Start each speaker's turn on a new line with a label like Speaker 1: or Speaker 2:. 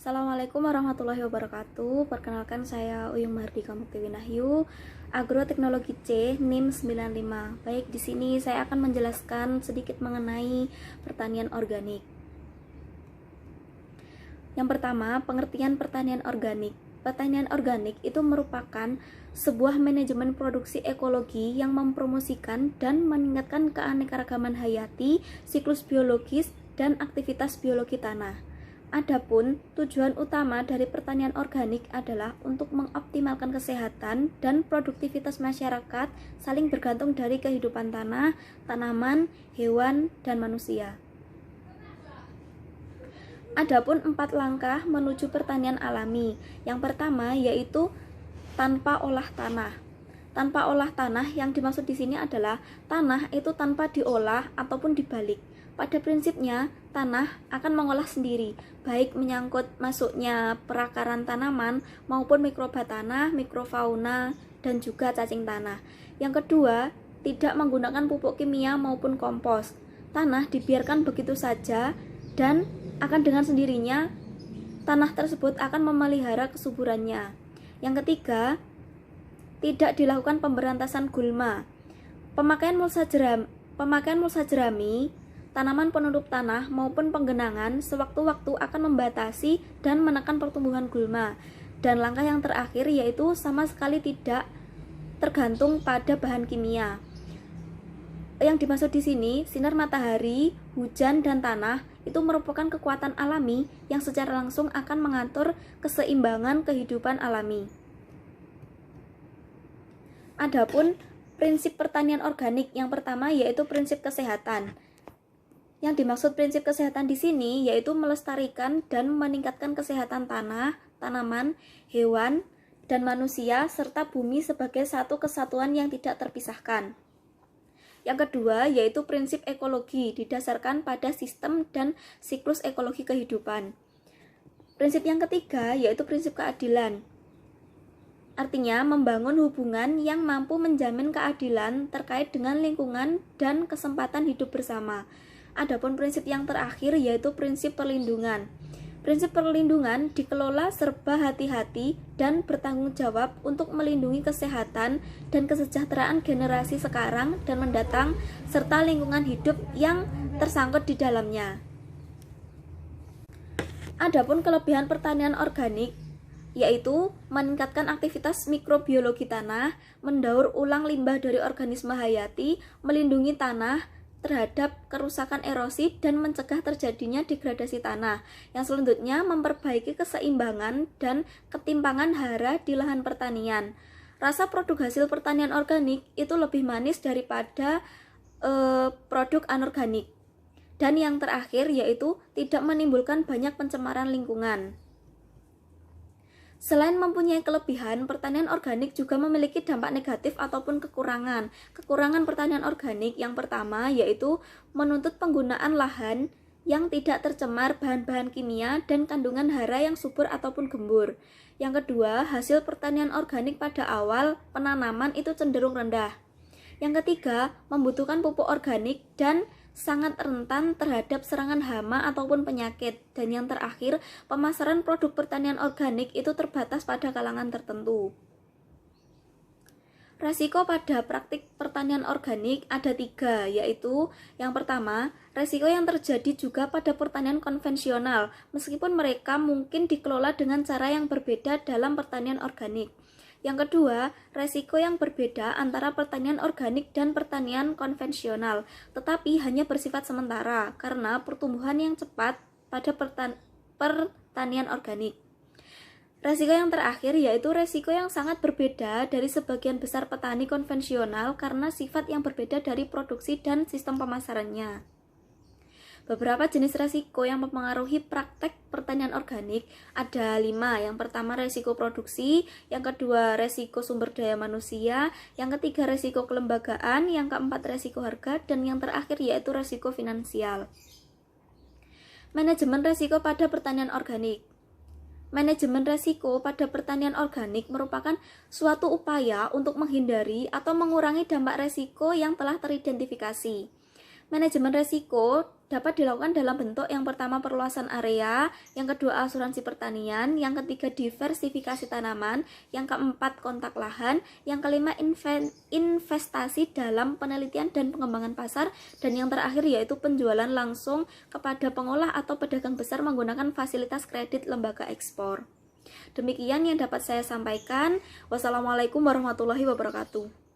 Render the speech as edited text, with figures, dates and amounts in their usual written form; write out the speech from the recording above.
Speaker 1: Assalamualaikum warahmatullahi wabarakatuh. Perkenalkan saya Uyung Mahardika Muktiwi Nahyu, Agroteknologi C, NIM 95. Baik, di sini saya akan menjelaskan sedikit mengenai pertanian organik. Yang pertama, pengertian pertanian organik. Pertanian organik itu merupakan sebuah manajemen produksi ekologi yang mempromosikan dan meningkatkan keanekaragaman hayati, siklus biologis, dan aktivitas biologi tanah. Adapun tujuan utama dari pertanian organik adalah untuk mengoptimalkan kesehatan dan produktivitas masyarakat saling bergantung dari kehidupan tanah, tanaman, hewan, dan manusia. Adapun 4 langkah menuju pertanian alami. Yang pertama yaitu tanpa olah tanah. Tanpa olah tanah yang dimaksud di sini adalah tanah itu tanpa diolah ataupun dibalik. Pada prinsipnya, tanah akan mengolah sendiri, baik menyangkut masuknya perakaran tanaman maupun mikroba tanah, mikrofauna, dan juga cacing tanah. Yang kedua, tidak menggunakan pupuk kimia maupun kompos. Tanah dibiarkan begitu saja dan akan dengan sendirinya tanah tersebut akan memelihara kesuburannya. Yang ketiga, tidak dilakukan pemberantasan gulma. Pemakaian mulsa jerami, tanaman penutup tanah maupun penggenangan sewaktu-waktu akan membatasi dan menekan pertumbuhan gulma. Dan langkah yang terakhir yaitu sama sekali tidak tergantung pada bahan kimia. Yang dimaksud di sini, sinar matahari, hujan, dan tanah itu merupakan kekuatan alami yang secara langsung akan mengatur keseimbangan kehidupan alami. Adapun prinsip pertanian organik yang pertama yaitu prinsip kesehatan. Yang dimaksud prinsip kesehatan di sini yaitu melestarikan dan meningkatkan kesehatan tanah, tanaman, hewan, dan manusia serta bumi sebagai satu kesatuan yang tidak terpisahkan. Yang kedua yaitu prinsip ekologi didasarkan pada sistem dan siklus ekologi kehidupan. Prinsip yang ketiga yaitu prinsip keadilan. Artinya membangun hubungan yang mampu menjamin keadilan terkait dengan lingkungan dan kesempatan hidup bersama. Adapun prinsip yang terakhir yaitu prinsip perlindungan. Prinsip perlindungan dikelola serba hati-hati dan bertanggung jawab untuk melindungi kesehatan dan kesejahteraan generasi sekarang dan mendatang serta lingkungan hidup yang tersangkut di dalamnya. Adapun kelebihan pertanian organik yaitu meningkatkan aktivitas mikrobiologi tanah, mendaur ulang limbah dari organisme hayati, melindungi tanah terhadap kerusakan erosi dan mencegah terjadinya degradasi tanah. Yang selanjutnya memperbaiki keseimbangan dan ketimpangan hara di lahan pertanian. Rasa produk hasil pertanian organik itu lebih manis daripada produk anorganik. Dan yang terakhir yaitu tidak menimbulkan banyak pencemaran lingkungan. Selain mempunyai kelebihan, pertanian organik juga memiliki dampak negatif ataupun kekurangan. Kekurangan pertanian organik yang pertama yaitu menuntut penggunaan lahan yang tidak tercemar bahan-bahan kimia dan kandungan hara yang subur ataupun gembur. Yang kedua, hasil pertanian organik pada awal penanaman itu cenderung rendah. Yang ketiga, membutuhkan pupuk organik dan sangat rentan terhadap serangan hama ataupun penyakit. Dan yang terakhir, pemasaran produk pertanian organik itu terbatas pada kalangan tertentu. Resiko pada praktik pertanian organik ada 3, yaitu yang pertama, resiko yang terjadi juga pada pertanian konvensional, meskipun mereka mungkin dikelola dengan cara yang berbeda dalam pertanian organik. Yang kedua, resiko yang berbeda antara pertanian organik dan pertanian konvensional, tetapi hanya bersifat sementara karena pertumbuhan yang cepat pada pertanian organik. Resiko yang terakhir yaitu resiko yang sangat berbeda dari sebagian besar petani konvensional karena sifat yang berbeda dari produksi dan sistem pemasarannya. Beberapa jenis resiko yang mempengaruhi praktek pertanian organik ada 5. Yang pertama resiko produksi, yang kedua resiko sumber daya manusia, yang ketiga resiko kelembagaan, yang keempat resiko harga, dan yang terakhir yaitu resiko finansial. Manajemen resiko pada pertanian organik. Manajemen resiko pada pertanian organik merupakan suatu upaya untuk menghindari atau mengurangi dampak resiko yang telah teridentifikasi. Manajemen resiko dapat dilakukan dalam bentuk yang pertama perluasan area, yang kedua asuransi pertanian, yang ketiga diversifikasi tanaman, yang keempat kontak lahan, yang kelima investasi dalam penelitian dan pengembangan pasar, dan yang terakhir yaitu penjualan langsung kepada pengolah atau pedagang besar menggunakan fasilitas kredit lembaga ekspor. Demikian yang dapat saya sampaikan. Wassalamualaikum warahmatullahi wabarakatuh.